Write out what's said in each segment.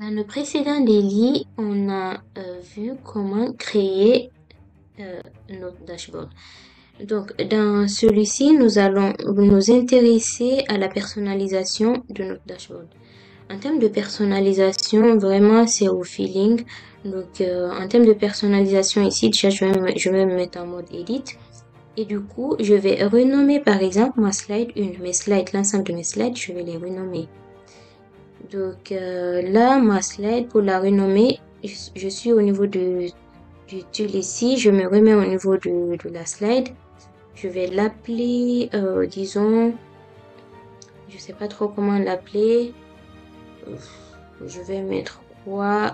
Dans le précédent délit, on a vu comment créer notre dashboard. Donc, dans celui-ci, nous allons nous intéresser à la personnalisation de notre dashboard. En termes de personnalisation, vraiment, c'est au feeling. Donc, en termes de personnalisation, ici, déjà, je vais me mettre en mode edit. Et du coup, je vais renommer, par exemple, ma slide 1. Mes slides, l'ensemble de mes slides, je vais les renommer. Donc, là, ma slide, pour la renommer, je suis au niveau du tulle ici. Je me remets au niveau de la slide. Je vais l'appeler, disons, je sais pas trop comment l'appeler. Je vais mettre quoi?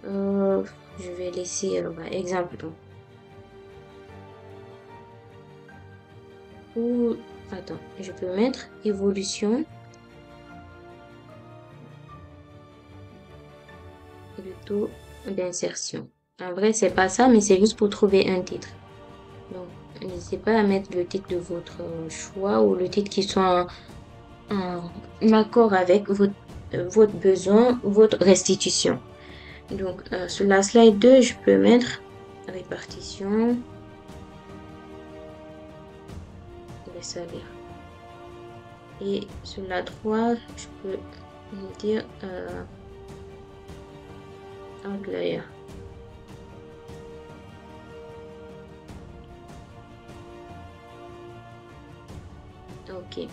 Je vais laisser, exemple. Donc. Ou, attends, je peux mettre évolution du taux d'insertion. En vrai, c'est pas ça, mais c'est juste pour trouver un titre. Donc, n'hésitez pas à mettre le titre de votre choix ou le titre qui soit en accord avec votre besoin, votre restitution. Donc, sur la slide 2, je peux mettre répartition des salaires. Et sur la 3, je peux dire outlier. Ok. Du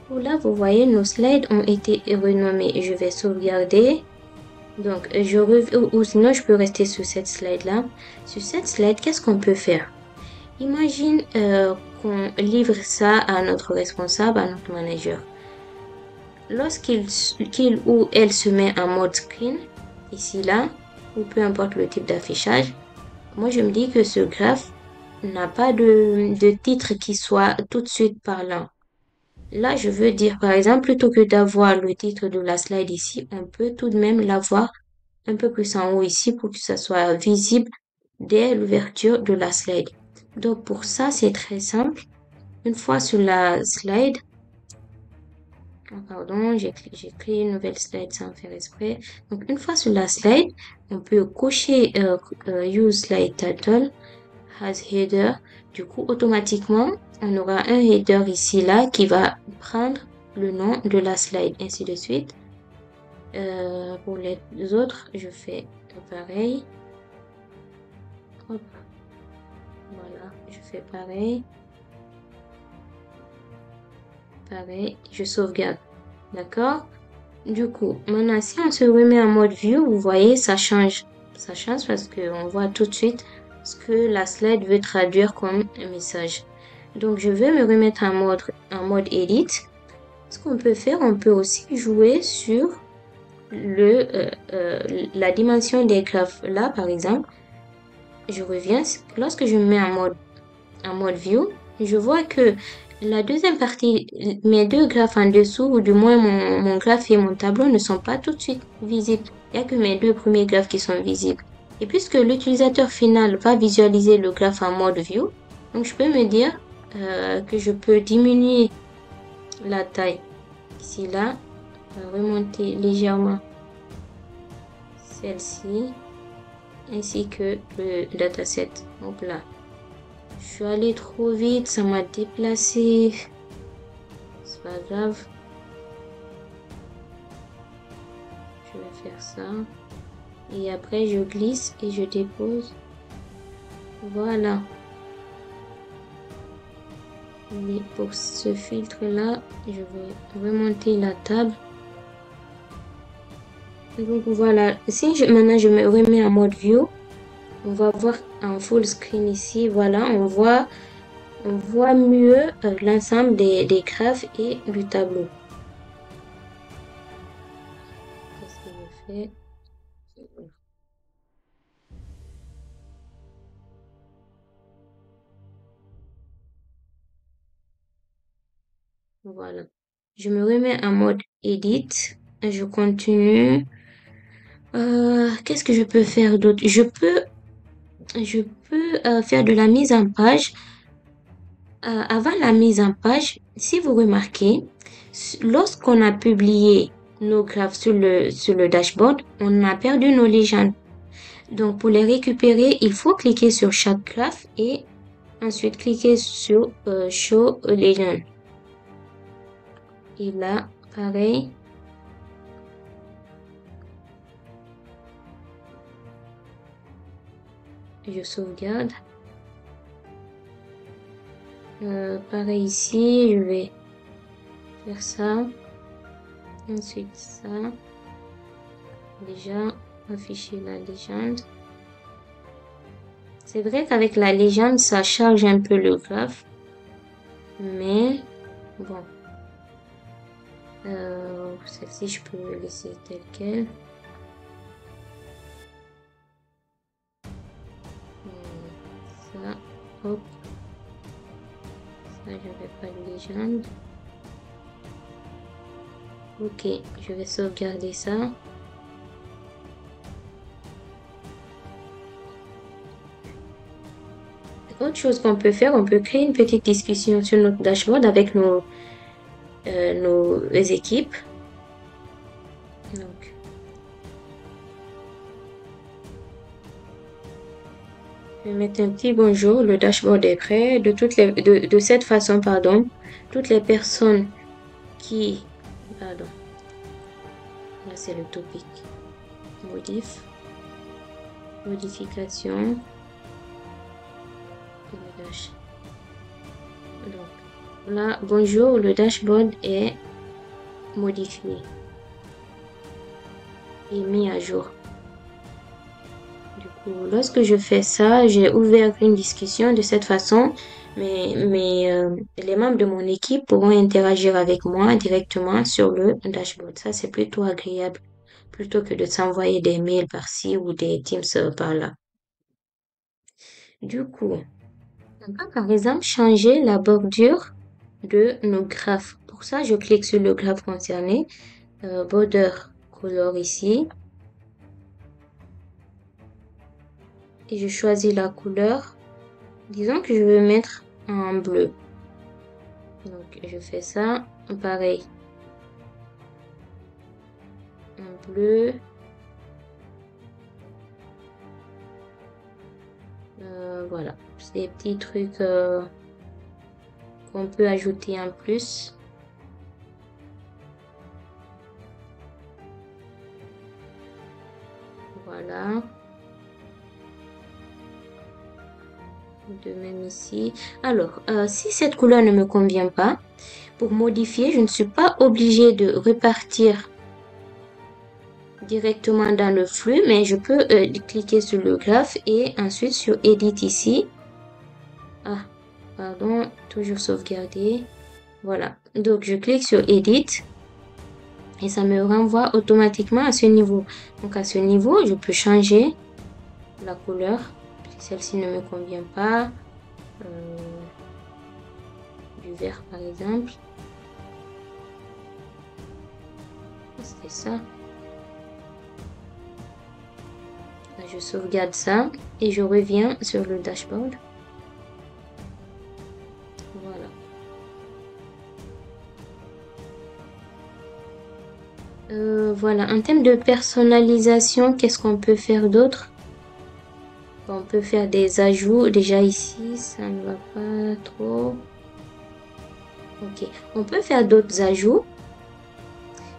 coup, là, vous voyez, nos slides ont été renommés. Je vais sauvegarder. Donc, ou sinon, je peux rester sur cette slide-là. Sur cette slide, qu'est-ce qu'on peut faire? Imagine qu'on livre ça à notre responsable, à notre manager. Lorsqu'il ou elle se met en mode screen, ici, là, ou peu importe le type d'affichage, moi, je me dis que ce graphe n'a pas de titre qui soit tout de suite parlant. Là, je veux dire, par exemple, plutôt que d'avoir le titre de la slide ici, on peut tout de même l'avoir un peu plus en haut ici pour que ça soit visible dès l'ouverture de la slide. Donc, pour ça, c'est très simple. Une fois sur la slide, pardon, j'ai créé une nouvelle slide sans faire exprès. Donc, une fois sur la slide, on peut cocher Use Slide Title as Header. Du coup, automatiquement, on aura un header ici, là, qui va prendre le nom de la slide, ainsi de suite. Pour les autres, je fais pareil. Hop. Voilà, je fais pareil. Pareil, je sauvegarde. D'accord? Du coup, maintenant, si on se remet en mode view, vous voyez, ça change. Ça change parce qu'on voit tout de suite ce que la slide veut traduire comme un message. Donc, je vais me remettre en mode edit. Ce qu'on peut faire, on peut aussi jouer sur la dimension des graphes. Là, par exemple, je reviens. Lorsque je me mets en mode view, je vois que la deuxième partie, mes deux graphes en dessous, ou du moins mon graphe et mon tableau ne sont pas tout de suite visibles. Il n'y a que mes deux premiers graphes qui sont visibles. Et puisque l'utilisateur final va visualiser le graphe en mode view, donc je peux me dire que je peux diminuer la taille. Ici, là, remonter légèrement celle-ci, ainsi que le dataset. Hop là. Je suis allée trop vite, ça m'a déplacé. C'est pas grave. Je vais faire ça. Et après, je glisse et je dépose. Voilà. Et pour ce filtre-là, je vais remonter la table. Donc voilà. Maintenant, je me remets en mode view. On va voir en full screen ici. Voilà, on voit mieux l'ensemble des graphes et du tableau. Qu'est-ce que je fais? Voilà. Je me remets en mode edit. Je continue. Qu'est-ce que je peux faire d'autre? Je peux faire de la mise en page avant la mise en page, si vous remarquez, lorsqu'on a publié nos graphes sur le dashboard, on a perdu nos légendes. Donc, pour les récupérer, il faut cliquer sur chaque graphe et ensuite cliquer sur Show Legend. Et là, pareil. Je sauvegarde. Pareil ici, je vais faire ça. Ensuite ça. Déjà, afficher la légende. C'est vrai qu'avec la légende, ça charge un peu le graphe. Mais bon. Celle-ci, je peux laisser telle quelle. Ça, hop. Ça, je vais pas de légende. Ok, je vais sauvegarder ça. Autre chose qu'on peut faire, on peut créer une petite discussion sur notre dashboard avec nos équipes. Donc, je vais mettre un petit bonjour, le dashboard est prêt. De cette façon, pardon, toutes les personnes qui... Pardon. Là, c'est le topic. Modification. Donc, là, bonjour, le dashboard est modifié et mis à jour. Du coup, lorsque je fais ça, j'ai ouvert une discussion de cette façon, mais les membres de mon équipe pourront interagir avec moi directement sur le dashboard. Ça, c'est plutôt agréable, plutôt que de s'envoyer des mails par-ci ou des Teams par-là. Du coup, on peut par exemple changer la bordure de nos graphes. Pour ça, je clique sur le graphe concerné, border color ici, et je choisis la couleur. Disons que je veux mettre en bleu. Donc, je fais ça, pareil. En bleu. Voilà, c'est des petits trucs qu'on peut ajouter en plus. Voilà. De même ici. Alors, si cette couleur ne me convient pas, pour modifier, je ne suis pas obligée de repartir directement dans le flux, mais je peux cliquer sur le graphe et ensuite sur Edit ici. Ah, pardon, toujours sauvegarder. Voilà, donc je clique sur Edit et ça me renvoie automatiquement à ce niveau. Donc à ce niveau, je peux changer la couleur. Celle-ci ne me convient pas. Du vert par exemple. C'était ça. Je sauvegarde ça et je reviens sur le dashboard. Voilà. Voilà, en termes de personnalisation, qu'est-ce qu'on peut faire d'autre? On peut faire des ajouts. Déjà ici, ça ne va pas trop. Ok, on peut faire d'autres ajouts.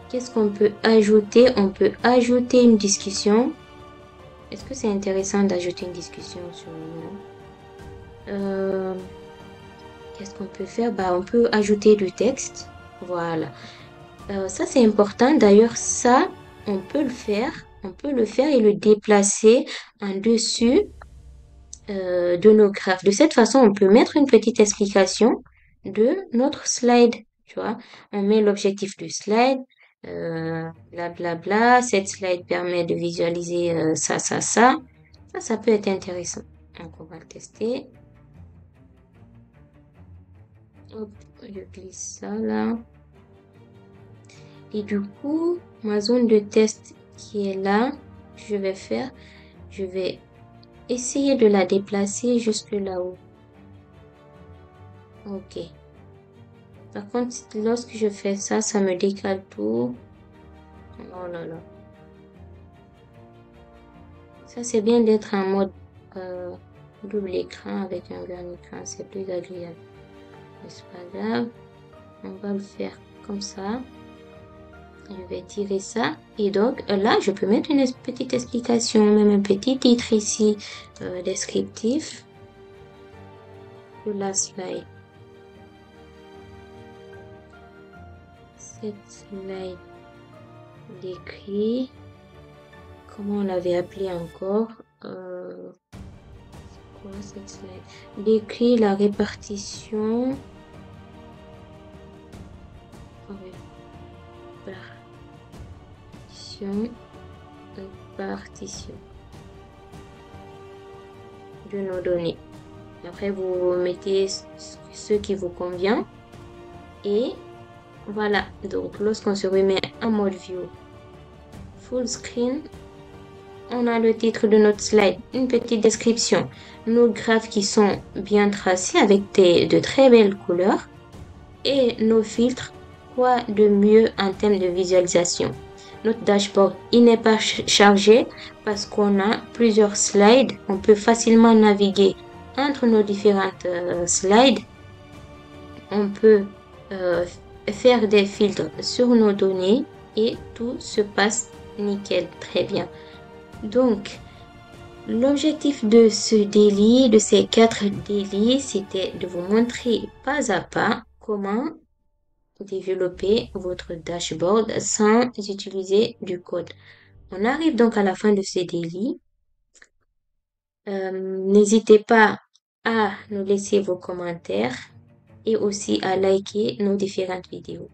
Qu'est-ce qu'on peut ajouter? On peut ajouter une discussion. Est-ce que c'est intéressant d'ajouter une discussion sur le... Qu'est-ce qu'on peut faire? Bah, on peut ajouter du texte. Voilà. Ça, c'est important. D'ailleurs, ça, on peut le faire. On peut le faire et le déplacer en dessus de nos graphes. De cette façon, on peut mettre une petite explication de notre slide. Tu vois, on met l'objectif du slide. Blablabla. Cette slide permet de visualiser ça. Ça peut être intéressant. Donc, on va le tester. Hop, je glisse ça là. Et du coup, ma zone de test qui est là, je vais essayer de la déplacer jusque là-haut. Ok. Par contre, lorsque je fais ça, ça me décale tout. Oh là là. Ça, c'est bien d'être en mode double écran avec un grand écran. C'est plus agréable. Mais c'est pas grave. On va le faire comme ça. Je vais tirer ça. Et donc, là, je peux mettre une petite explication, même un petit titre ici, descriptif de la slide. Cette slide décrit, comment on l'avait appelé encore, quoi cette slide? Décrit la répartition, répartition de nos données. Après, vous mettez ce qui vous convient. Et voilà. Donc, lorsqu'on se remet en mode view full screen, on a le titre de notre slide, une petite description, nos graphes qui sont bien tracés avec de très belles couleurs et nos filtres, quoi de mieux en termes de visualisation. Notre dashboard, il n'est pas chargé parce qu'on a plusieurs slides. On peut facilement naviguer entre nos différentes slides. On peut faire des filtres sur nos données et tout se passe nickel, très bien. Donc, l'objectif de ce daily, de ces 4 daily, c'était de vous montrer pas à pas comment développer votre dashboard sans utiliser du code. On arrive donc à la fin de ces daily. N'hésitez pas à nous laisser vos commentaires et aussi à liker nos différentes vidéos.